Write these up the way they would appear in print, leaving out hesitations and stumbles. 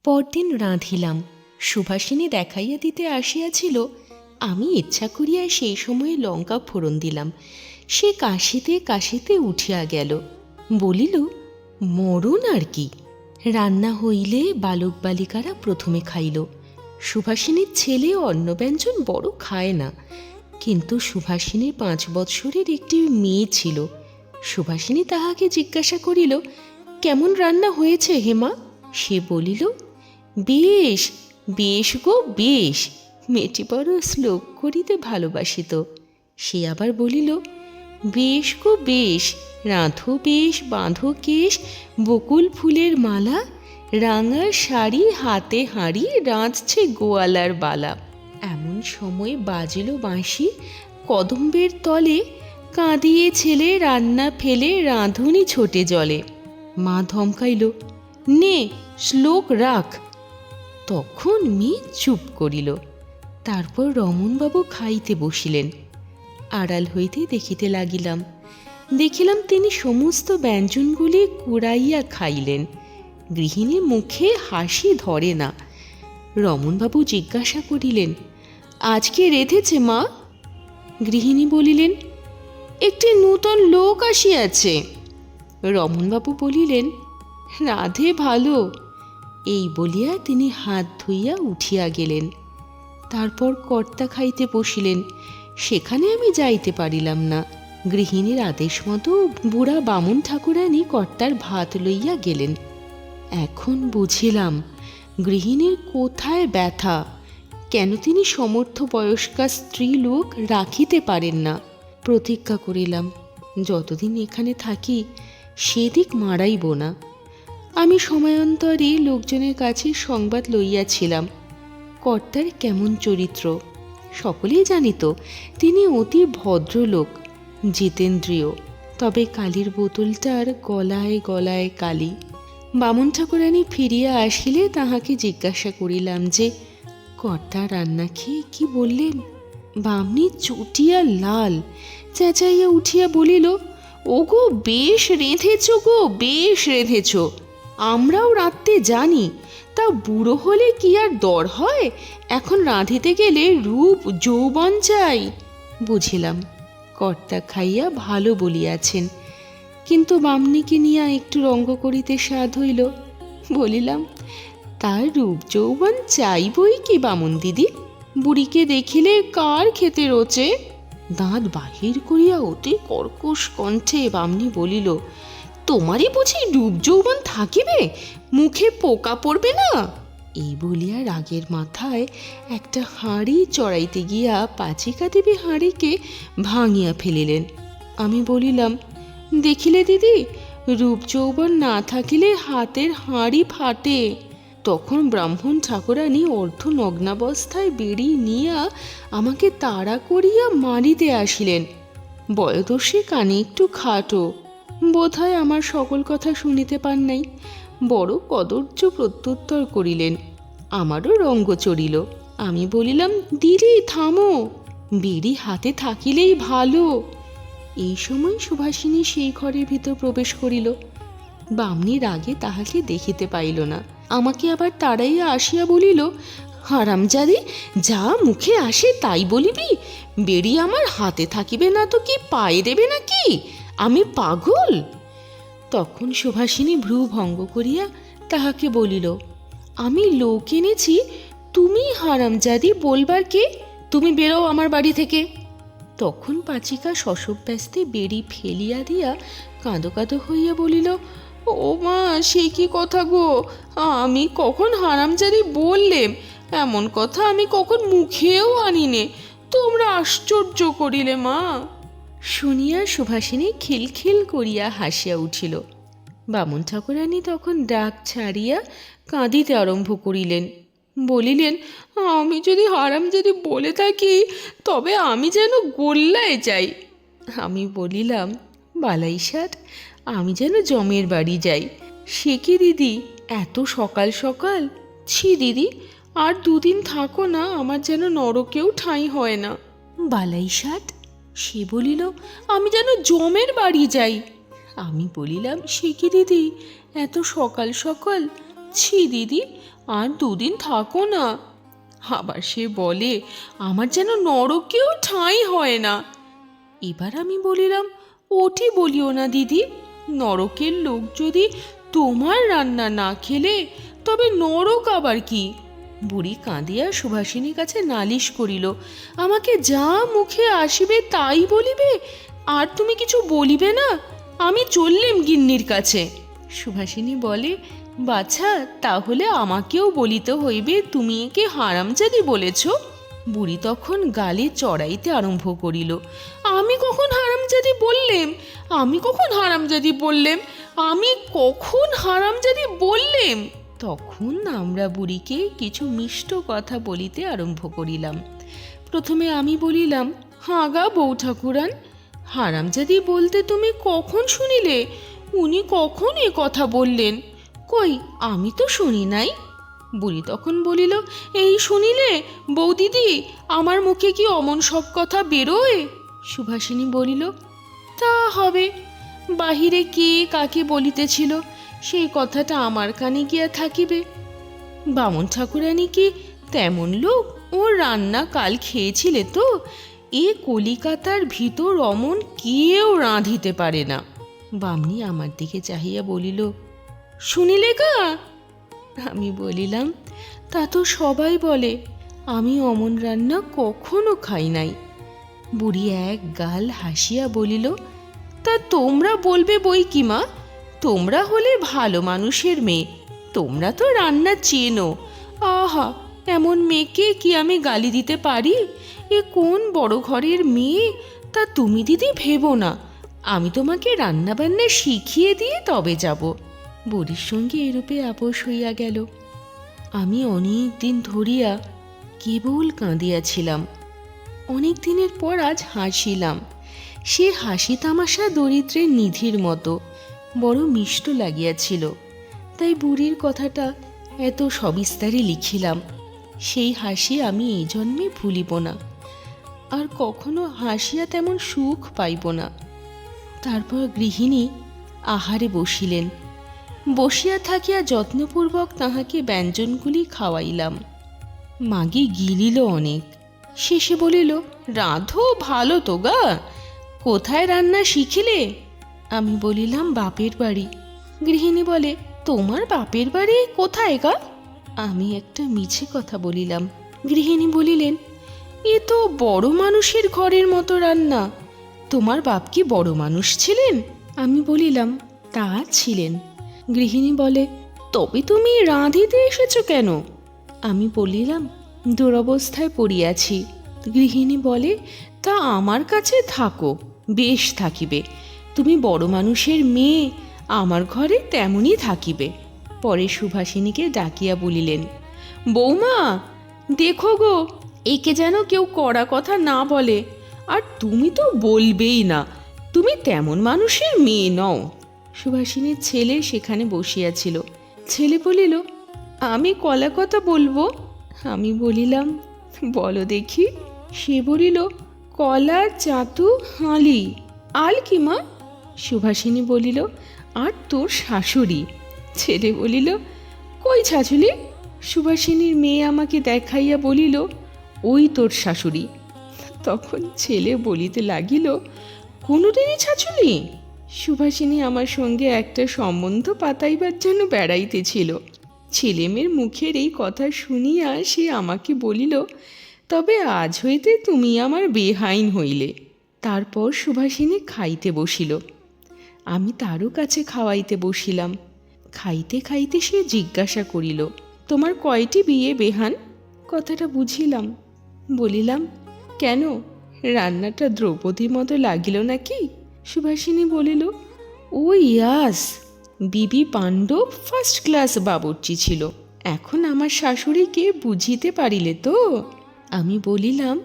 পরদিন রাঁধিলাম। সুভাষিনী দেখাইয়া দিতে আসিয়াছিল। আমি ইচ্ছা করিয়া সেই সময়ে লঙ্কা ফোড়ন দিলাম। সে কাশিতে কাশিতে উঠিয়া গেল, বলিল, মরণ আর কি। রান্না হইলে বালক বালিকারা প্রথমে খাইল। সুভাষিনীর ছেলে অন্ন ব্যঞ্জন বড় খায় না, কিন্তু সুভাষিনীর 5 বৎসরের একটি মেয়ে ছিল। সুভাষিনী তাহাকে জিজ্ঞাসা করিল, কেমন রান্না হয়েছে হেমা? সে বলিল, বেশ বেশ গো বেশ। মেয়েটি বড় শ্লোক করিতে ভালোবাসিত। সে আবার বলিল, বেশ গো বেশ, রাঁধো বেশ, বাঁধো কেশ, বকুল ফুলের মালা, রাঙা শাড়ি, হাতে হাঁড়ি, রাঁধছে গোয়ালার বালা। এমন সময় বাজিল বাঁশি, কদম্বের তলে, কাঁদিয়ে ছেলে রান্না ফেলে, রাঁধুনি ছোটে জলে। মা ধমকাইল, নে শ্লোক রাখ। তখন মেয়ে চুপ করিল। তারপর রমণবাবু খাইতে বসিলেন। আড়াল হইতে দেখিতে লাগিলাম। দেখিলাম তিনি সমস্ত ব্যঞ্জনগুলি কুড়াইয়া খাইলেন। গৃহিণীর মুখে হাসি ধরে না। রমণবাবু জিজ্ঞাসা করিলেন, আজকে রেঁধেছে মা? গৃহিণী বলিলেন, একটি নূতন লোক আসিয়াছে। রমণবাবু বলিলেন, রাধে ভালো। এই বলিয়া তিনি হাত ধুইয়া উঠিয়া গেলেন। তারপর কর্তা খাইতে বসিলেন। সেখানে আমি যাইতে পারিলাম না। গৃহিণীর আদেশ মতো বুড়া বামুন ঠাকুরানী কর্তার ভাত লইয়া গেলেন। এখন বুঝিলাম গৃহিণীর কোথায় ব্যথা, কেন তিনি সমর্থ বয়স্কা স্ত্রী লোক রাখিতে পারেন না। প্রতিজ্ঞা করিলাম, যতদিন এখানে থাকি সেদিক মারাইব না। আমি সময়ান্তরে লোকজনের কাছে সংবাদ লইয়াছিলাম কর্তার কেমন চরিত্র। সকলেই জানিত তিনি অতি ভদ্রলোক, জিতেন্দ্রীয়। তবে কালির বোতলটার গলায় গলায় কালি। বামুন ঠাকুরানী ফিরিয়া আসিলে তাহাকে জিজ্ঞাসা করিলাম যে, কর্তা রান্না খেয়ে কি বললেন? বামনি চটিয়া লাল, চেঁচাইয়া উঠিয়া বলিল, ও গো বেশ রেঁধেছ গো, বেশ রেঁধেছ। আমরাও রাঁধতে জানি, তা বুড়ো হলে কি আর দর হয়? এখন রাঁধিতে গেলে রূপ যৌবন চাই। বুঝিলাম কর্তা খাইয়া ভালো বলিয়াছেন, কিন্তু বামনিকে নিয়া একটু রঙ্গ করিতে সাধ হইল। বলিলাম, তার রূপ যৌবন চাইবই কি বামুন দিদি? বুড়িকে দেখিলে কার খেতে রোচে? দাঁত বাহির করিয়া অতি কর্কশ কণ্ঠে বামনি বলিল, তোমারই বুঝি রূপ যৌবন থাকিবে, মুখে পোকা পড়বে না? এই বলিয়া রাগের মাথায় একটা হাঁড়ি চড়াইতে গিয়া পাচিকা দেবী হাঁড়িকে ভাঙিয়া ফেলিলেন। আমি বলিলাম, দেখিলে দিদি, রূপ যৌবন না থাকিলে হাতের হাঁড়ি ফাটে। তখন ব্রাহ্মণ ঠাকুরানী অর্ধনগ্নাবস্থায় বেড়ি নিয়া আমাকে তাড়া করিয়া মারিতে আসিলেন। বয়োদর্শী কানে একটু খাটো, বোধহয় আমার সকল কথা শুনিতে পান নাই। বড় কদর্য প্রত্যুত্তর করিলেন। আমারও রঙ্গ চড়িল। আমি বলিলাম, দিদি থামো, বেড়ি হাতে থাকিলেই ভালো। এই সময় সুভাষিনী সেই ঘরের ভিতর প্রবেশ করিল। বামনি রাগে তাহাকে দেখিতে পাইল না। আমাকে আবার তাড়াইয়া আসিয়া বলিল, হারামজাদি, যা মুখে আসে তাই বলিবি? বেড়ি আমার হাতে থাকিবে না তো কি পায়ে দেবে নাকি? আমি পাগল? তখন সুভাষিনী ভ্রু ভঙ্গ করিয়া তাহাকে বলিল, আমি লোক এনেছি, তুমি হারামজাদি বলবার কে? তুমি বেরো আমার বাড়ি থেকে। তখন পাচিকা শশব্যস্তে বেড়ি ফেলিয়া দিয়া কাঁদো কাঁদো হইয়া বলিল, ও মা, সে কি কথা গো? আমি কখন হারামজাদি বললেম? এমন কথা আমি কখন মুখেও আনিনে। তোমরা আশ্চর্য করিলে মা। শুনিয়া সুভাষিনী খিলখিল করিয়া হাসিয়া উঠিল। বামুন ঠাকুরানী তখন ডাক ছাড়িয়া কাঁদিতে আরম্ভ করিলেন। বলিলেন, আমি যদি হারামজাদি বলে থাকি তবে আমি যেন গোল্লায় যাই। আমি বলিলাম, বালাইসার, আমি যেন জমের বাড়ি যাই। সে কি দিদি, এত সকাল সকাল? ছি দিদি, আর 2 দিন থাকো না, আমার যেন নরকেও ঠাঁই হয় না। বালাইসাট? সে বলিল, আমি যেন জমের বাড়ি যাই। আমি বলিলাম, সে কি দিদি, এত সকাল সকাল? ছি দিদি, আর দুদিন থাকো না। আবার সে বলে আমার যেন নরকেও ঠাঁই হয় না। এবার আমি বলিলাম, ওটি বলিও না দিদি, নরকের লোক যদি তোমার রান্না না খেলে তবে নরক আবার কি? বুড়ি কাঁদিয়া সুভাষিনীর কাছে নালিশ করিল, আমাকে যা মুখে আসিবে তাই বলিবে, আর তুমি কিছু বলিবে না? আমি চললেম গিন্নির কাছে। সুভাষিনী বলে, বাছা, তাহলে আমাকেও বলিতে হইবে তুমি একে হারামজাদি বলেছ। বুড়ি তখন গালে চড়াইতে আরম্ভ করিল, আমি কখন হারামজাদি বললেম? আমি কখন হারামজাদি বললেম? আমি কখন হারামজাদি বললেম? তখন আমরা বুড়িকে কিছু মিষ্ট কথা বলিতে আরম্ভ করিলাম। প্রথমে আমি বলিলাম, হাগা বউ ঠাকুরান, হারামজাদি বলতে তুমি কখন শুনিলে? উনি কখন এ কথা বললেন? কই, আমি তো শুনি নাই। বুড়ি তখন বলিল, এই শুনিলে বৌদিদি, আমার মুখে কি অমন সব কথা বেরোয়? সুভাষিনী বলিল, তা হবে, বাহিরে কে কাকে বলিতেছিল সেই কথাটা আমার কানে গিয়া থাকিবে। বামন ঠাকুরানী কি তেমন লোক? ওর রান্না কাল খেয়েছিলে তো? এ কলিকাতার ভিতর অমন কেউ রাঁধিতে পারে না। বামনি আমার দিকে চাহিয়া বলিল, শুনিলে গা? আমি বলিলাম, তা তো সবাই বলে, আমি অমন রান্না কখনো খাই নাই। বুড়ি এক গাল হাসিয়া বলিল, তা তোমরা বলবে বই কি মা, তোমরা হলে ভালো মানুষের মেয়ে, তোমরা তো রান্না চেনো। আহা, এমন মেয়েকে কি আমি গালি দিতে পারি? এ কোন বড় ঘরের মেয়ে, তা তুমি দিদি ভেবো না, আমি তোমাকে রান্না বান্না শিখিয়ে দিয়ে তবে যাব। বুড়ির সঙ্গে এরূপে আপোষ হইয়া গেল। আমি অনেক দিন ধরিয়া কেবল কাঁদিয়াছিলাম। অনেক দিনের পর আজ হাসিলাম। সে হাসি তামাশা দরিদ্রের নিধির মতো বড় মিষ্ট লাগিয়াছিল, তাই বুড়ির কথাটা এত সবিস্তারে লিখিলাম। সেই হাসি আমি এই জন্মে ভুলিব না, আর কখনো হাসিয়া তেমন সুখ পাইব না। তারপর গৃহিণী আহারে বসিলেন। বসিয়া থাকিয়া যত্নপূর্বক তাহাকে ব্যঞ্জনগুলি খাওয়াইলাম। মাগি গিলিল অনেক, শেষে বলিল, রাঁধো ভালো তো গা, কোথায় রান্না শিখিলে? আমি বলিলাম, বাপের বাড়ি। গৃহিণী বলে, তোমার বাপের বাড়ি কোথায় গা? আমি একটা মিছে কথা বলিলাম। গৃহিণী বলিলেন, এ তো বড় মানুষের ঘরের মতো রান্না, তোমার বাপ কি বড় মানুষ ছিলেন? আমি বলিলাম, তা ছিলেন। গৃহিণী বলে, তবে তুমি রাঁধিতে এসেছো কেন? আমি বলিলাম, দুরবস্থায় পড়িয়াছি। গৃহিণী বলে, তা আমার কাছে থাকো, বেশ থাকিবে, তুমি বড় মানুষের মেয়ে, আমার ঘরে তেমনই থাকিবে। পরে সুভাষিনীকে ডাকিয়া বলিলেন, বৌমা, দেখো গো, একে যেন কেউ কড়া কথা না বলে, আর তুমি তো বলবেই না, তুমি তেমন মানুষের মেয়ে নও। সুভাষিনীর ছেলে সেখানে বসিয়াছিল। ছেলে বলিল, আমি কলা কথা বলবো। আমি বলিলাম, বলো দেখি। সে বলিল, কলা, চাতু, হাঁলি। আল কি মা? সুভাষিনী বলিল, আর তোর শাশুড়ি। ছেলে বলিল, কই ছাছুলি? সুভাষিনীর মেয়ে আমাকে দেখাইয়া বলিল, ওই তোর শাশুড়ি। তখন ছেলে বলিতে লাগিল, কোনোদিনই ছাছুলি? সুভাষিনী আমার সঙ্গে একটা সম্বন্ধ পাতাইবার জন্য বেড়াইতেছিল। ছেলেমেয়ের মুখের এই কথা শুনিয়া সে আমাকে বলিল, তবে আজ হইতে তুমি আমার বেহাইন হইলে। তারপর সুভাষিনী খাইতে বসিল। আমি তারও কাছে খাওয়াইতে বসিলাম। খাইতে খাইতে সে জিজ্ঞাসা করিল, তোমার কয়টি বিয়ে বেহান? কথাটা বুঝিলাম। বলিলাম, কেন, রান্নাটা দ্রৌপদীর মতো লাগিল নাকি? সুভাষিনী বলিল, ও ইয়াস, বিবি পাণ্ডব ফার্স্ট ক্লাস বাবুর্চি ছিল। এখন আমার শাশুড়িকে বুঝিতে পারিলে তো? আমি বলিলাম,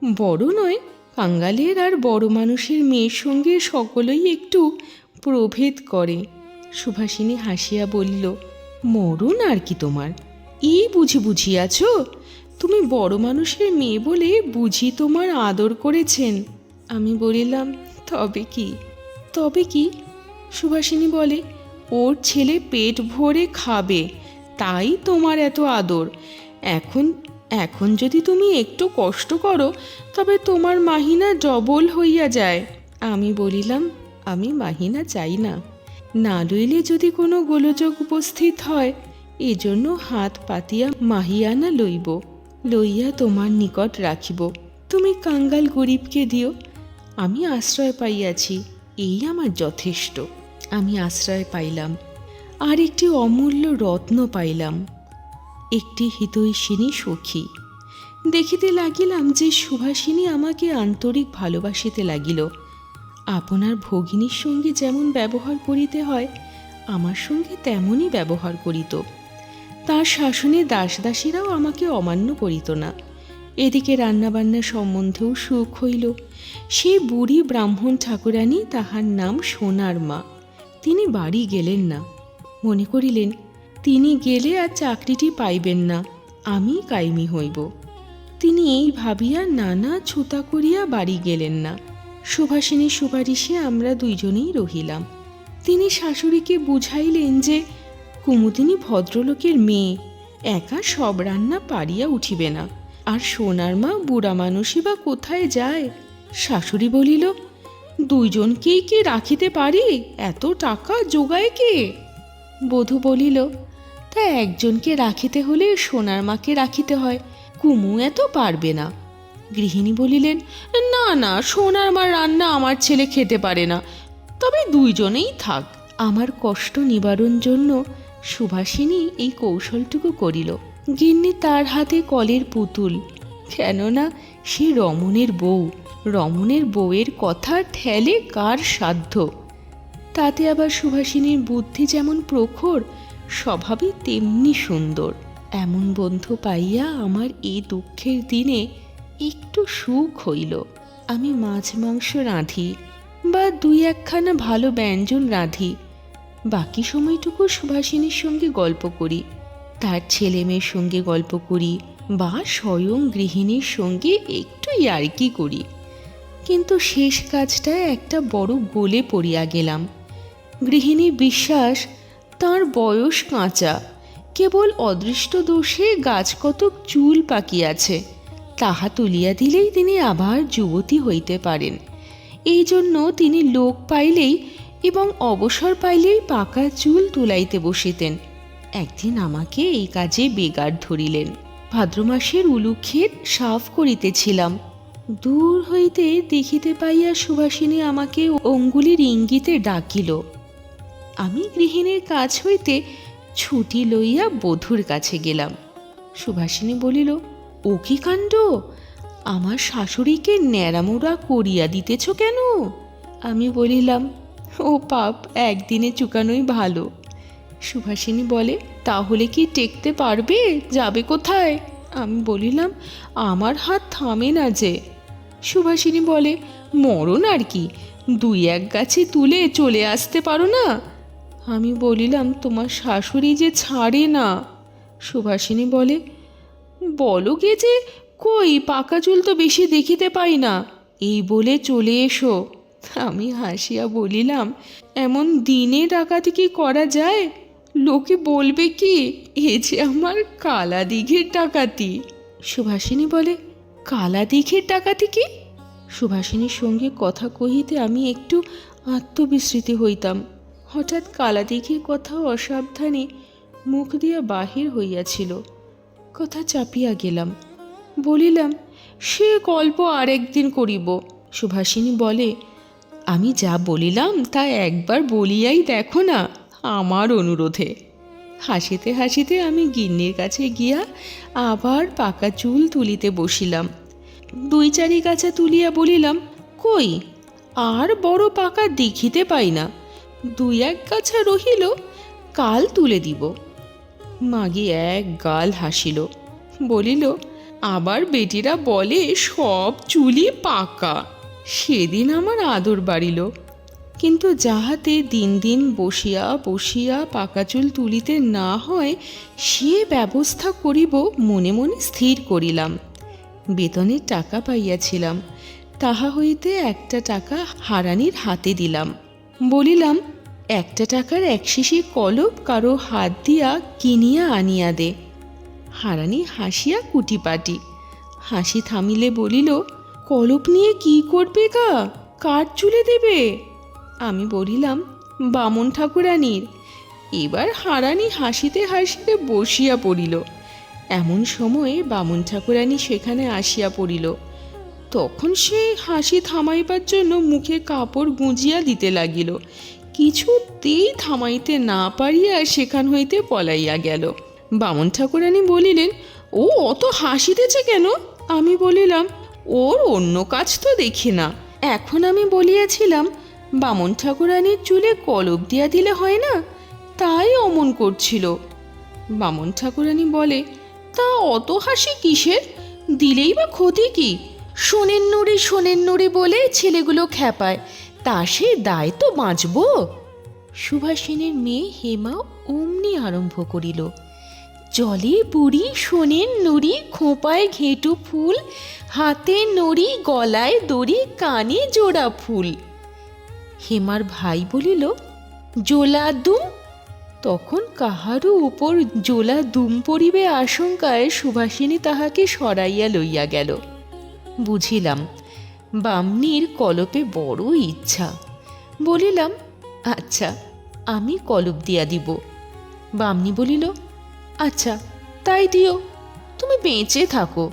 বড় নয়, কাঙ্গালের আর বড় মানুষের মেয়ের সঙ্গে সকলেই একটু প্রভেদ করে। সুভাষিনী হাসিয়া বলিল, মরণ আর কি তোমার, এই বুঝিয়াছ? তুমি বড় মানুষের মেয়ে বলে বুঝি তোমার আদর করেছেন। আমি বলিলাম, তবে কি? তবে কি? সুভাষিনী বলে, ওর ছেলে পেট ভরে খাবে, তাই তোমার এত আদর। এখন এখন যদি তুমি একটু কষ্ট করো তবে তোমার মাহিনা ডবল হইয়া যায়। আমি বলিলাম, আমি মাহিনা চাই না, না লইলে যদি কোনো গোলযোগ উপস্থিত হয় এজন্য হাত পাতিয়া মাহিয়ানা লইয়া তোমার নিকট রাখিব। তুমি কাঙ্গাল গরিবকে দিও, আমি আশ্রয় পাইয়াছি, এই আমার যথেষ্ট। আমি আশ্রয় পাইলাম, আর একটি অমূল্য রত্ন পাইলাম, একটি হিতৈষিণী সখী। দেখিতে লাগিলাম যে সুভাষিনী আমাকে আন্তরিক ভালোবাসিতে লাগিল। আপনার ভগিনীর সঙ্গে যেমন ব্যবহার করিতে হয় আমার সঙ্গে তেমনই ব্যবহার করিত। তার শাসনে দাসদাসীরাও আমাকে অমান্য করিত না। এদিকে রান্নাবান্না সম্বন্ধেও সুখ হইল। সেই বুড়ি ব্রাহ্মণ ঠাকুরানী, তাহার নাম সোনার মা, তিনি বাড়ি গেলেন না। মনে করিলেন তিনি গেলে আর চাকরিটি পাইবেন না, আমি কাইমি হইব। তিনি এই ভাবিয়া নানা ছুতা করিয়া বাড়ি গেলেন না। সুভাষিনীর সুপারিশে আমরা দুইজনেই রহিলাম। তিনি শাশুড়িকে বুঝাইলেন যে কুমুদিনী ভদ্রলোকের মেয়ে, একা সব রান্না পারিয়া উঠিবে না, আর সোনার মা বুড়া মানুষই বা কোথায় যায়। শাশুড়ি বলিল, দুইজনকেই কি রাখিতে পারি, এত টাকা জোগায় কে? বধূ বলিল, তা একজনকে রাখিতে হলে সোনার মাকে রাখিতে হয়, কুমু এত পারবে না। গৃহিণী বলিলেন, না না, সোনার মার রান্না আমার ছেলে খেতে পারে না, তবে দুইজনেই থাক। আমার কষ্ট নিবারণ জন্য সুভাষিনী এই কৌশলটুকু করিল। গিন্নি তার হাতে কলের পুতুল, কেননা সে রমণের বউ, রমণের বউয়ের কথা ঠেলে কার সাধ্য। তাতে আবার সুভাষিনীর বুদ্ধি যেমন প্রখর, স্বভাবই তেমনি সুন্দর। এমন বন্ধু পাইয়া আমার এই দুঃখের দিনে একটু সুখ হইল। আমি মাছ মাংস রাঁধি বা দুই একখানা ভালো ব্যঞ্জন রাঁধি, বাকি সময়টুকু সুভাষিনীর সঙ্গে গল্প করি, তার ছেলে মেয়ের সঙ্গে গল্প করি, বা স্বয়ং গৃহিণীর সঙ্গে একটু ইয়ার্কি করি। কিন্তু শেষ কাজটায় একটা বড় গোলে পড়িয়া গেলাম। গৃহিণী বিশ্বাস তার বয়স কাঁচা, কেবল অদৃষ্ট দোষে গাছ কতক চুল পাকিয়াছে, তাহা তুলিয়া দিলেই তিনি আবার যুবতী হইতে পারেন। এই জন্য তিনি লোক পাইলেই এবং অবসর পাইলেই পাকা চুল তুলাইতে বসিতেন। একদিন আমাকে এই কাজে বেগার ধরিলেন। ভাদ্র মাসের উলুক্ষেত সাফ করিতেছিলাম। দূর হইতে দেখিতে পাইয়া সুভাষিনী আমাকে অঙ্গুলির ইঙ্গিতে ডাকিল। আমি গৃহিণীর কাছ হইতে ছুটি লইয়া বধূর কাছে গেলাম। সুভাষিনী বলিল, ও কি কাণ্ড, আমার শাশুড়িকে ন্যাড়ামোড়া করিয়া দিতেছ কেন? আমি বলিলাম, ও পাপ, একদিনে চুকানোই ভালো। সুভাষিনী বলে, তাহলে কি টেকতে পারবে, যাবে কোথায়? আমি বলিলাম, আমার হাত থামে না যে। সুভাষিনী বলে, মরণ আর কি, দুই এক গাছে তুলে চলে আসতে পারো না? আমি বলিলাম, তোমার শাশুড়ি যে ছাড়ে না। সুভাষিনী বলে, বলো গে যে, কই পাকা চুল তো বেশি দেখিতে পাই না, এই বলে চলে এসো। আমি হাসিয়া বলিলাম, এমন দিনে ডাকাতি কি করা যায়? লোকে বলবে কি, এ যে আমার কালা দিঘির ডাকাতি। সুভাষিনী বলে, কালা দিঘির ডাকাতি কি? সুভাষিনীর সঙ্গে কথা কহিতে আমি একটু আত্মবিস্মৃতি হইতাম। হঠাৎ কালা দিঘির কথা অসাবধানে মুখ দিয়া বাহির হইয়াছিল। কথা চাপিয়া গেলাম। বলিলাম, সে গল্প আর একদিন করিব। সুভাষিনী বলে, আমি যা বলিলাম তা একবার বলিয়াই দেখো না, আমার অনুরোধে। হাসিতে হাসিতে আমি গিন্নির কাছে গিয়া আবার পাকা চুল তুলিতে বসিলাম। দুই চারি গাছা তুলিয়া বলিলাম, কই আর বড় পাকা দেখিতে পাই না, দুই এক গাছা রহিল, কাল তুলে দিব। মাগি এক গাল হাসিল, বলিল, আবার বেটিরা বলে সব চুলই পাকা। সেদিন আমার আদর বাড়িল। কিন্তু যাহাতে দিন দিন বসিয়া বসিয়া পাকা চুল তুলিতে না হয় সে ব্যবস্থা করিব মনে মনে স্থির করিলাম। বেতনের টাকা পাইয়াছিলাম, তাহা হইতে একটা টাকা হারানির হাতে দিলাম। বলিলাম, 1 টাকার 1 শিশি কলপ কারো হাত দিয়া কিনিয়া আনিয়া দে। হারানি হাসিয়া কুটিপাটি। হাসি থামিলে বলিল, কলপ নিয়ে কি করবে গা? কার চুলে দেবে? আমি বলিলাম, বামন ঠাকুরানীর। এবার হারানি হাসিতে হাসিতে বসিয়া পড়িল। এমন সময়ে বামন ঠাকুরানী সেখানে আসিয়া পড়িল। তখন সে হাসি থামাইবার জন্য মুখে কাপড় গুঁজিয়া দিতে লাগিল। কিছুতেই থামাইতে না পারিয়া সেখান হইতে পলাইয়া গেল। বামন ঠাকুরানী বলিলেন, ও অত হাসিতেছে কেন? আমি বলিলাম, ওর অন্য কাজ তো দেখি না। এখন আমি বলিয়াছিলাম, বামন ঠাকুরানীর চুলে কলপ দিয়া দিলে হয় না, তাই অমন করছিল। বামন ঠাকুরানী বলে, তা অত হাসি কিসের? দিলেই বা ক্ষতি কি? শোনেন নুড়ি বলে ছেলেগুলো খেপায়, তা সে দায় তো বাঁচব। সুভাষিনীর মেয়ে হেমা অমনি আরম্ভ করিল, জলে বুড়ি শোনেন নুড়ি, খোঁপায় ঘেঁটু ফুল, হাতে নড়ি গলায় দড়ি, কানে জোড়া ফুল। হেমার ভাই বলিল, জোলা দুম। তখন কাহারও উপর জোলা দুম পড়িবে আশঙ্কায় সুভাষিনী তাহাকে সরাইয়া লইয়া গেল। বুঝিলাম বামনির কলপে বড় ইচ্ছা। বলিলাম, আচ্ছা আমি কলপ দিয়া দিব। বামনি বলিল, আচ্ছা তাই দিও, তুমি বেঁচে থাকো,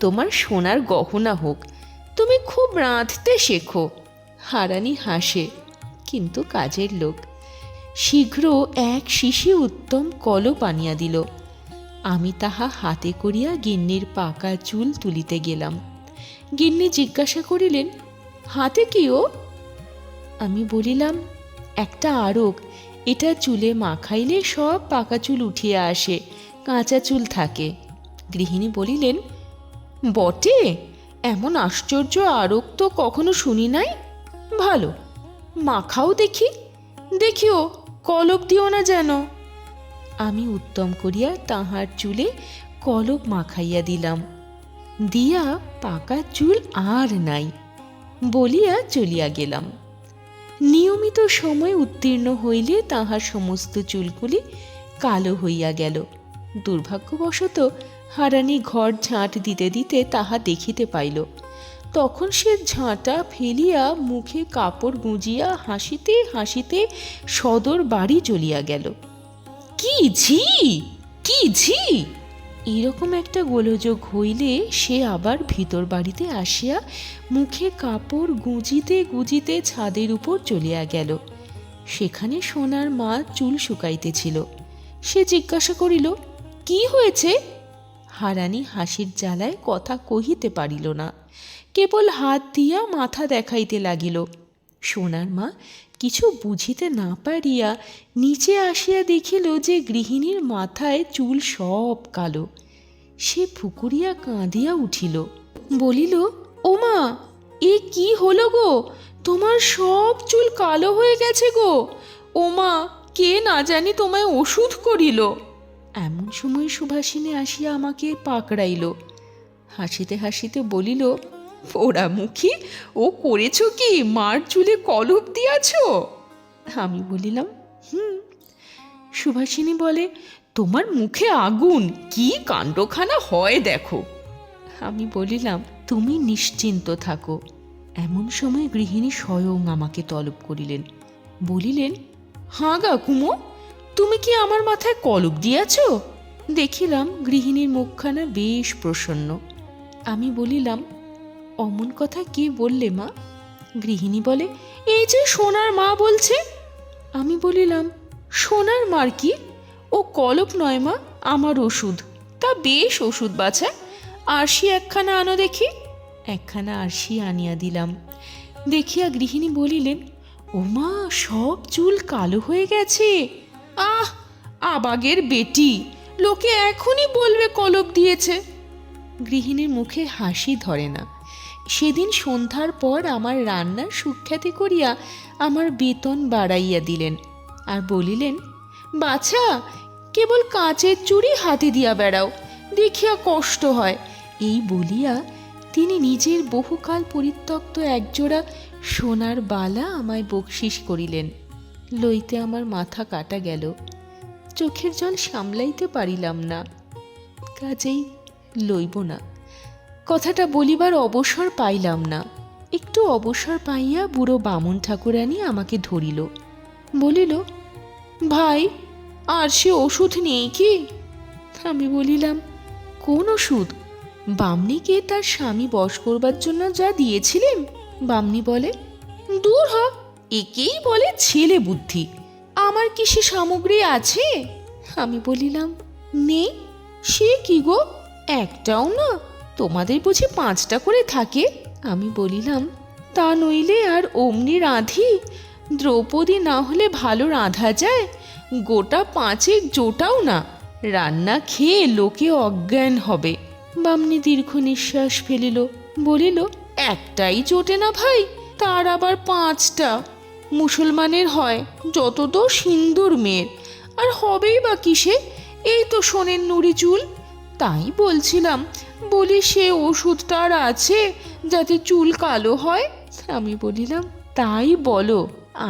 তোমার সোনার গহনা হোক, তুমি খুব রাঁধতে শেখো। হারানি হাসে, কিন্তু কাজের লোক। শীঘ্র 1 শিশি উত্তম কলপ আনিয়া দিল। আমি তাহা হাতে করিয়া গিন্নির পাকা চুল তুলিতে গেলাম। গিন্নি জিজ্ঞাসা করিলেন, হাতে কি ও? আমি বলিলাম, একটা আরক, এটা চুলে মাখাইলে সব পাকা চুল উঠিয়া আসে, কাঁচা চুল থাকে। গৃহিণী বলিলেন, বটে? এমন আশ্চর্য আরক তো কখনো শুনি নাই। ভালো, মাখাও দেখি। দেখিও কলপ দিও না যেন। আমি উত্তম করিয়া তাহার চুলে কলপ মাখাইয়া দিলাম। দিয়া পাকা চুল আর নাই বলিয়া চলিয়া গেলাম। নিয়মিত সময় উত্তীর্ণ হইলে তাহার সমস্ত চুলগুলি কালো হইয়া গেল। দুর্ভাগ্যবশত হারানি ঘর ঝাঁট দিতে দিতে তাহা দেখিতে পাইল। তখন সে ঝাঁটা ফেলিয়া মুখে কাপড় গুঁজিয়া হাসিতে হাসিতে সদর বাড়ি চলিয়া গেল। কি ঝি, কি ঝি! এরকম একটা গোলযোগ হইলে সে আবার ভিতর বাড়িতে আসিয়া মুখে কাপড় গুঁজিতে গুঁজিতে ছাদের উপর চলিয়া গেল। সেখানে সোনার মা চুল শুকাইতেছিল। সে জিজ্ঞাসা করিল, কি হয়েছে? হারানি হাসির জ্বালায় কথা কহিতে পারিল না, কেবল হাত দিয়া মাথা দেখাইতে লাগিল। সোনার মা কিছু বুঝিতে না পারিয়া নিচে আসিয়া দেখিল যে গৃহিণীর মাথায় চুল সব কালো। সে ফুকুরিয়া কাঁদিয়া উঠিল, বলিল, ওমা, এ কি হলো গো? তোমার সব চুল কালো হয়ে গেছে গো। ওমা, কে না জানি তোমায় ওষুধ করিল। এমন সময় সুভাষিনী আসিয়া আমাকে পাকড়াইল। হাসিতে হাসিতে বলিল, পোড়ামুখী, ও করেছ কি? মার চুলে কলপ দিয়াছ? আমি বলিলাম, সুভাষিনী বলে, তোমার মুখে আগুন, কি কাণ্ডখানা হয় দেখো। আমি বলিলাম, তুমি নিশ্চিন্ত থাকো। এমন সময় গৃহিণী স্বয়ং আমাকে তলব করিলেন। বলিলেন, হাঁ গা কুমো, তুমি কি আমার মাথায় কলপ দিয়াছ? দেখিলাম গৃহিণীর মুখখানা বেশ প্রসন্ন। আমি বলিলাম, অমন কথা কে বললে মা? গৃহিণী বলে, এই যে সোনার মা বলছে। আমি বলিলাম, সোনার মার কি? ও কলপ নয় মা, আমার ওষুধ। তা বেশ ওষুধ বাছা, আরশি 1খানা আনো দেখি। 1খানা আরশি আনিয়া দিলাম। দেখিয়া গৃহিণী বলিলেন, ওমা, সব চুল কালো হয়ে গেছে। আহ, আবাগের বেটি, লোকে এখনই বলবে কলপ দিয়েছে। গৃহিণীর মুখে হাসি ধরে না। সেদিন সন্ধ্যার পর আমার রান্নার সুখ্যাতি করিয়া আমার বেতন বাড়াইয়া দিলেন, আর বলিলেন, বাছা, কেবল কাঁচের চুড়ি হাতে দিয়া বেড়াও, দেখিয়া কষ্ট হয়। এই বলিয়া তিনি নিজের বহুকাল পরিত্যক্ত একজোড়া সোনার বালা আমায় বকশিস করিলেন। লইতে আমার মাথা কাটা গেল। চোখের জল সামলাইতে পারিলাম না, কাজেই লইব না। কথাটা বলিবার অবসর পাইলাম না। একটু অবসর পাইয়া বুড়ো বামুন ঠাকুরানী আমাকে ধরিল, বলিল, ভাই, আর সে ওষুধ নেই কি? আমি বলিলাম, কোন ওষুধ? বামনিকে তার স্বামী বশ করবার জন্য যা দিয়েছিলেন। বামনি বলে, দূর হ, একেই বলে ছেলে বুদ্ধি। আমার কি সে সামগ্রী আছে? আমি বলিলাম, নেই। সে কি গো, একটাও না? তোমাদের বুঝি 5টা করে থাকে? আমি বলিলাম, তা নইলে আর অমনি রাঁধি? দ্রৌপদী না হলে ভালো রাঁধা যায়? গোটা 5 জোটাও না, রান্না খেয়ে লোকে অজ্ঞান হবে। বামনি দীর্ঘ নিঃশ্বাস ফেলিল, বলিল, একটাই জোটে না ভাই, তার আবার 5টা। মুসলমানের হয় যত তো সিন্দুর মেয়ের, আর হবেই বা কিসে? এই তো সোনের নুড়ি চুল। তাই বলছিলাম, বলি সে ওষুধটা আর আছে যাতে চুল কালো হয়? আমি বলিলাম, তাই বলো,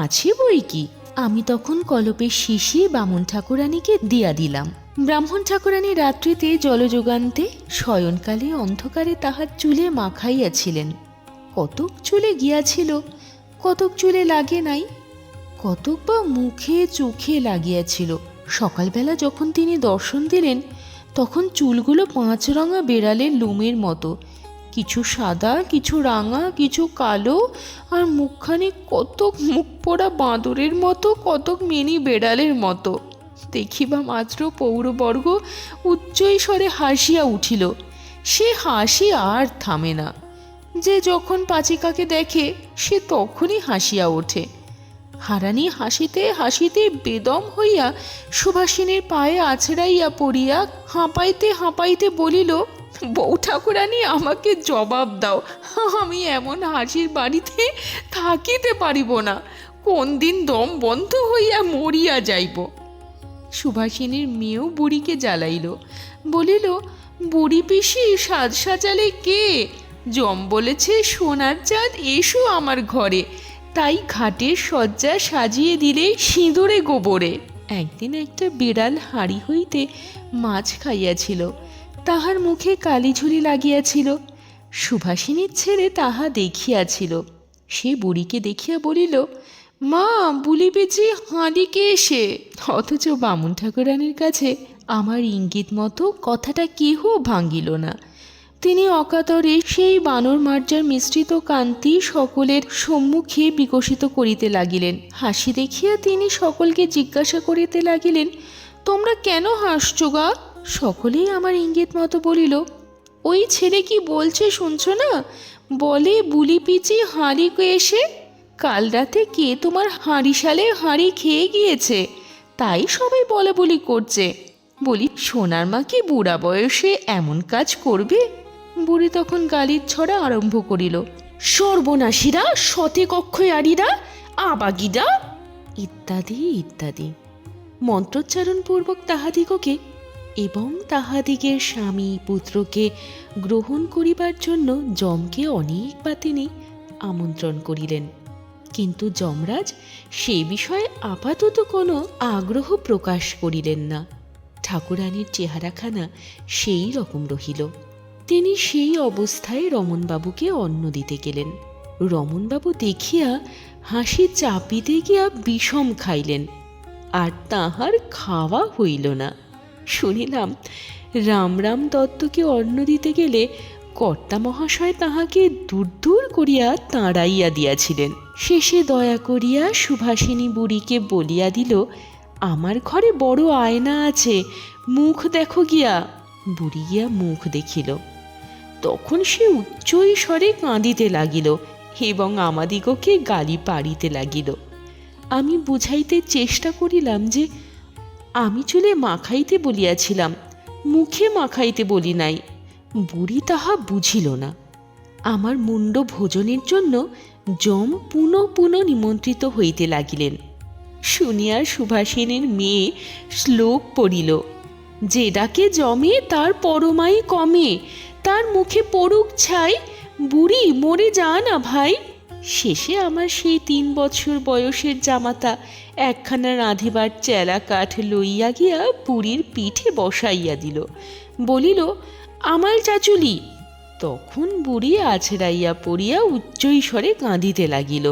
আছে বই কি। আমি তখন কলপের শিশি বামুন ঠাকুরানীকে দিয়া দিলাম। ব্রাহ্মণ ঠাকুরানী রাত্রিতে জলযোগান্তে শয়নকালে অন্ধকারে তাহার চুলে মাখাইয়াছিলেন। কতক চুলে গিয়াছিল, কতক চুলে লাগে নাই, কতক বা মুখে চোখে লাগিয়াছিল। সকালবেলা যখন তিনি দর্শন দিলেন, তখন চুলগুলো 5 রঙা বেড়ালের লোমের মতো, কিছু সাদা, কিছু রাঙা, কিছু কালো, আর মুখখানি কতক মুখ পোড়া বাঁদরের মতো, কতক মিনি বেড়ালের মতো। দেখিবা মাত্র পৌরবর্গ উচ্চৈ স্বরে হাসিয়া উঠিল। সে হাসি আর থামে না। যে যখন পাচিকাকে দেখে সে তখনই হাসিয়া ওঠে। হারানি হাসিতে হাসিতে বেদম হইয়া সুভাষিনীর পায়ে আছড়াইয়া পড়িয়া হাঁপাইতে হাঁপাইতে বলিল, বউ ঠাকুরানী, আমাকে জবাব দাও, আমি এমন হাসির বাড়িতে থাকিতে পারিব না। কোন দিন দম বন্ধ হইয়া মরিয়া যাইব। সুভাষিনীর মেয়েও বুড়িকে জ্বালাইল, বলিল, বুড়ি পিসি, সাজ সাজালে কে? জম বলেছে, সোনার চাঁদ এসো আমার ঘরে, তাই ঘাটের শয্যা সাজিয়ে দিলে সিঁদুরে গোবরে। একদিন একটা বিড়াল হাঁড়ি হইতে মাছ খাইয়াছিল, তাহার মুখে কালিঝুলি লাগিয়াছিল। সুভাষিনীর ছেলে তাহা দেখিয়াছিল। সে বুড়িকে দেখিয়া বলিল, মা, বলিবে যে হাঁড়িকে এসে। অথচ বামুন ঠাকুরানীর কাছে আমার ইঙ্গিত মতো কথাটা কেহ ভাঙ্গিল না। তিনি অকাতরে সেই বানর মার্জার মিশ্রিত কান্তি সকলের সম্মুখে বিকশিত করিতে লাগিলেন। হাসি দেখিয়া তিনি সকলকে জিজ্ঞাসা করিতে লাগিলেন, তোমরা কেন হাসছ গা? সকলেই আমার ইঙ্গিত মতো বলিল, ওই ছেলে কি বলছে শুনছ না? বলে, বুলি পিচি হাঁড়িকে এসে। কাল রাতে কে তোমার হাঁড়িশালের হাঁড়ি খেয়ে গিয়েছে, তাই সবাই বলা বলি করছে। বলি, সোনার মা কি বুড়া বয়সে এমন কাজ করবে? বুড়ি তখন গালির ছড়া আরম্ভ করিল, সর্বনাশীরা, শতে কক্ষয়ারীরা, আবাগিরা, ইত্যাদি ইত্যাদি। মন্ত্রোচ্চারণপূর্বক তাহাদিগকে এবং তাহাদিগের স্বামী পুত্রকে গ্রহণ করিবার জন্য যমকে অনেকবার তিনি আমন্ত্রণ করিলেন। কিন্তু যমরাজ সে বিষয়ে আপাতত কোনো আগ্রহ প্রকাশ করিলেন না। ঠাকুরানীর চেহারাখানা সেই রকম রহিল। তিনি সেই অবস্থায় রমণবাবুকে অন্ন দিতে গেলেন। রমণবাবু দেখিয়া হাসি চাপিতে গিয়া বিষম খাইলেন, আর তাহার খাওয়া হইল না। শুনিলাম রামরাম দত্তকে অন্ন দিতে গেলে কর্তা মহাশয় তাহাকে দূর দূর করিয়া তাড়াইয়া দিয়াছিলেন। শেষে দয়া করিয়া সুভাষিনী বুড়িকে বলিয়া দিল, আমার ঘরে বড় আয়না আছে, মুখ দেখো গিয়া। বুড়ি গিয়া মুখ দেখিল। তখন সে উচ্চৈ স্বরে কাঁদিতে লাগিল এবং আমাদিগকে গালি পাড়িতে লাগিল। আমি বুঝাইতে চেষ্টা করিলাম যে আমি চুলে মাখাইতে বলিয়াছিলাম, মুখে মাখাইতে বলি নাই। বুড়ি তাহা বুঝিল না। আমার মুন্ড ভোজনের জন্য যম পুনঃ পুনঃ নিমন্ত্রিত হইতে লাগিলেন। শুনিয়া সুভাষিনীর মেয়ে শ্লোক পড়িল, যে ডাকে জমে তার পরমাই কমে, তার মুখে পড়ুক ছাই, বুড়ি মরে যা না ভাই। শেষে আমার সেই 3 বছর বয়সের জামাতা একখানা রাঁধিবার চেলা কাঠ লইয়া গিয়া বুড়ির পিঠে বসাইয়া দিল, বলিল, আমাল চাচুলি। তখন বুড়ি আছড়াইয়া পড়িয়া উচ্চৈস্বরে কাঁদিতে লাগিল।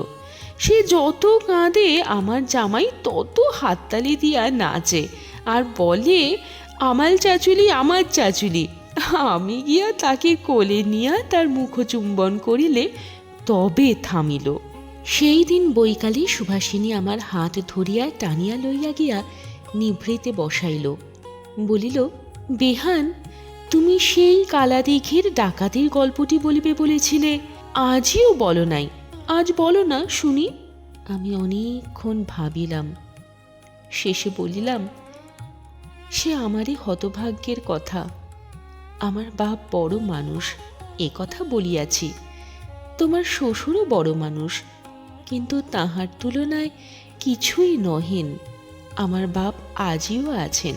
সে যত কাঁদে আমার জামাই তত হাততালি দিয়া নাচে আর বলে, আমাল চাচুলি, আমার চাচুলি। আমি গিয়া তাকে কোলে নিয়া তার মুখচুম্বন করিলে তবে থামিল। সেই দিন বৈকালে সুভাষিনী আমার হাত ধরিয়া টানিয়া লইয়া গিয়া নিভৃতে বসাইল, বলিল, বেহান, তুমি সেই কালাদিঘির ডাকাতির গল্পটি বলিবে বলেছিলে, আজও বলো নাই, আজ বলো না শুনি। আমি অনেকক্ষণ ভাবিলাম, শেষে বলিলাম, সে আমারই হতভাগ্যের কথা। আমার বাপ বড় মানুষ, এ কথা বলিয়াছি। তোমার শ্বশুরও বড় মানুষ, কিন্তু তাহার তুলনায় কিছুই নহেন। আমার বাপ আজিও আছেন,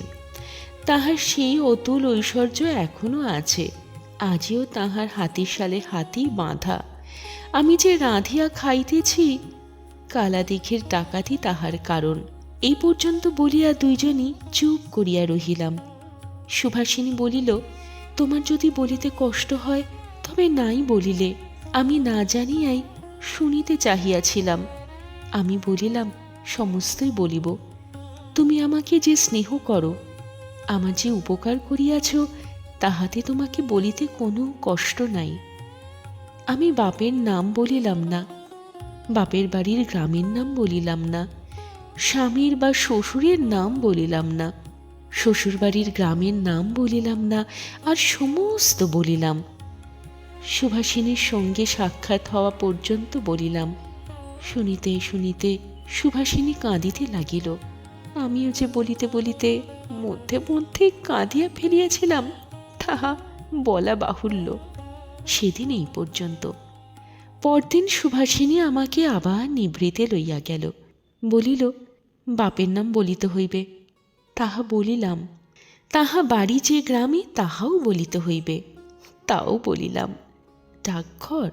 তাহার সেই অতুল ঐশ্বর্য এখনো আছে। আজিও তাহার হাতির সালে হাতি বাঁধা। আমি যে রাঁধিয়া খাইতেছি, কালাদিঘির ডাকাতি তাহার কারণ। এই পর্যন্ত বলিয়া দুইজনই চুপ করিয়া রহিলাম। সুভাষিনী বলিল, তোমার যদি বলিতে কষ্ট হয় তবে নাই বলিলে। আমি না জানিয়াই শুনিতে চাহিয়াছিলাম। আমি বলিলাম, সমস্তই বলিব। তুমি আমাকে যে স্নেহ করো, আমার যে উপকার করিয়াছ, তাহাতে তোমাকে বলিতে কোনো কষ্ট নাই। আমি বাপের নাম বলিলাম না, বাপের বাড়ির গ্রামের নাম বলিলাম না, স্বামীর বা শ্বশুরের নাম বলিলাম না, শ্বশুরবাড়ির গ্রামের নাম বলিলাম না, আর সমস্ত বলিলাম। সুভাষিনীর সঙ্গে সাক্ষাৎ হওয়া পর্যন্ত বলিলাম। শুনিতে শুনিতে সুভাষিনী কাঁদিতে লাগিল। আমিও যে বলিতে বলিতে মধ্যে মধ্যে কাঁদিয়া ফেলিয়াছিলাম, তাহা বলা বাহুল্য। সেদিন এই পর্যন্ত। পরদিন সুভাষিনী আমাকে আবার নিভৃতে লইয়া গেল, বলিল, বাপের নাম বলিতে হইবে। তাহা বলিলাম। তাহা বাড়ি যে গ্রামে, তাহাও বলিতে হইবে। তাও বলিলাম। ডাকঘর,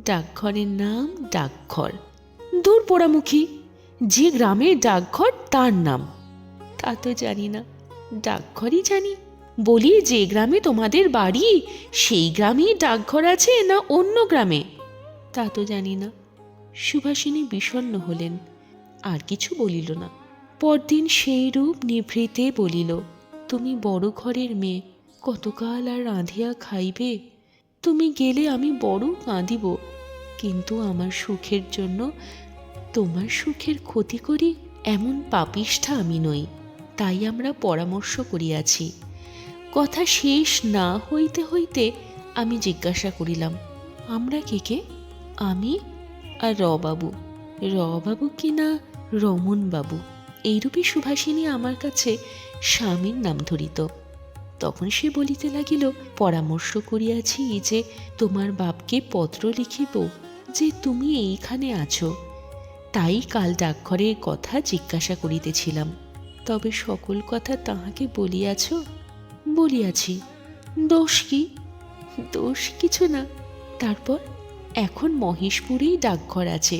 ডাকঘরের নাম ডাকঘর। দূর পোড়ামুখী, যে গ্রামের ডাকঘর তার নাম। তা তো জানি না, ডাকঘরই জানি। বলি, যে গ্রামে তোমাদের বাড়ি সেই গ্রামেই ডাকঘর আছে না অন্য গ্রামে? তা তো জানি না। সুভাষিনী বিষণ্ণ হলেন, আর কিছু বলিল না। পরদিন সেই রূপ নিভৃতে বলিল, তুমি বড় ঘরের মেয়ে, কতকাল আর রাঁধিয়া খাইবে? তুমি গেলে আমি বড় কাঁদিব, কিন্তু আমার সুখের জন্য তোমার সুখের ক্ষতি করি এমন পাপিষ্ঠা আমি নই। তাই আমরা পরামর্শ করিয়াছি। কথা শেষ না হইতে হইতে আমি জিজ্ঞাসা করিলাম, আমরা কে কে? আমি আর রবাবু। রবাবু কি না রমনবাবু? এইরূপে সুভাষিনী আমার কাছে স্বামীর নাম ধরিত। তখন সে বলিতে লাগিল, পরামর্শ করিয়াছি যে তোমার বাপকে পত্র লিখিব যে তুমি এইখানে আছো, তাই কাল ডাকঘরের কথা জিজ্ঞাসা করিতেছিলাম। তবে সকল কথা তাহাকে বলিয়াছ? বলিয়াছি। দোষ কি? দোষ কিছু না। তারপর এখন মহেশপুরেই ডাকঘর আছে,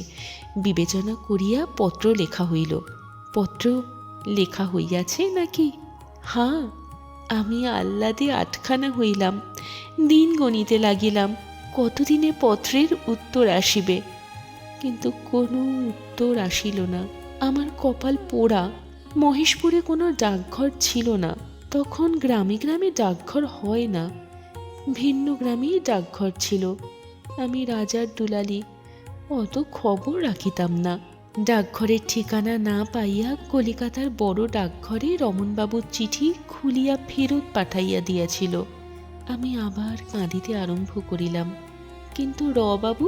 বিবেচনা করিয়া পত্র লেখা হইল। পত্র লেখা হইয়াছে নাকি? হাঁ, আমি আহ্লাদে আটখানা হইলাম। দিন গণিতে লাগিলাম, কতদিনে পত্রের উত্তর আসিবে। কিন্তু কোনো উত্তর আসিল না। আমার কপাল পোড়া। মহেশপুরে কোনো ডাকঘর ছিল না। তখন গ্রামে গ্রামে ডাকঘর হয় না, ভিন্ন গ্রামেই ডাকঘর ছিল। আমি রাজার দুলালি, অত খবর রাখিতাম না। ডাকঘরের ঠিকানা না পাইয়া কলিকাতার বড় ডাকঘরে রমনবাবুর চিঠি খুলিয়া ফেরত পাঠাইয়া দিয়াছিল। আমি আবার কাঁদিতে আরম্ভ করিলাম, কিন্তু রবাবু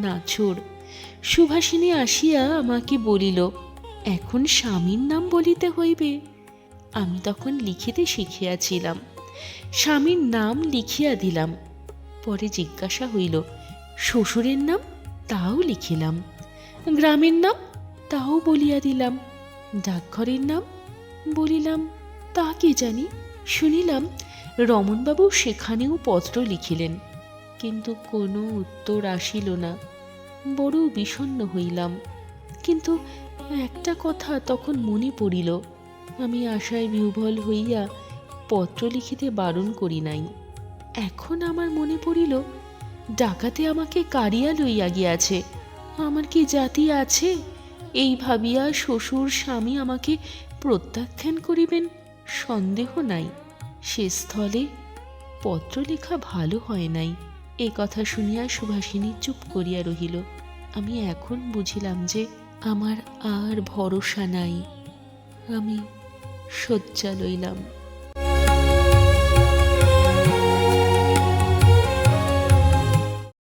নাছোড়। সুভাষিনী আসিয়া আমাকে বলিল, এখন স্বামীর নাম বলিতে হইবে। আমি তখন লিখিতে শিখিয়াছিলাম, স্বামীর নাম লিখিয়া দিলাম। পরে জিজ্ঞাসা হইল, শ্বশুরের নাম? তাও লিখিলাম। গ্রামের নাম? তাও বলিয়া দিলাম। ডাকঘরের নাম? বলিলাম। তা কি জানি, শুনিলাম রমনবাবু সেখানেও পত্র লিখিলেন, কিন্তু কোনো উত্তর আসিল না। বড় বিষণ্ণ হইলাম। কিন্তু একটা কথা তখন মনে পড়িল, আমি আশায় বিহ্বল হইয়া পত্র লিখিতে বারণ করি নাই। এখন আমার মনে পড়িল, ডাকাতে আমাকে কাড়িয়া লইয়া গিয়াছে, আমার কি জাতি আছে? এই ভাবিয়া শ্বশুর স্বামী আমাকে প্রত্যাখ্যান করিবেন সন্দেহ নাই। সে স্থলে পত্র লেখা ভালো হয় নাই। এ কথা শুনিয়া সুভাষিনী চুপ করিয়া রহিল। আমি এখন বুঝিলাম যে আমার আর ভরসা নাই। আমি শয্যা লইলাম।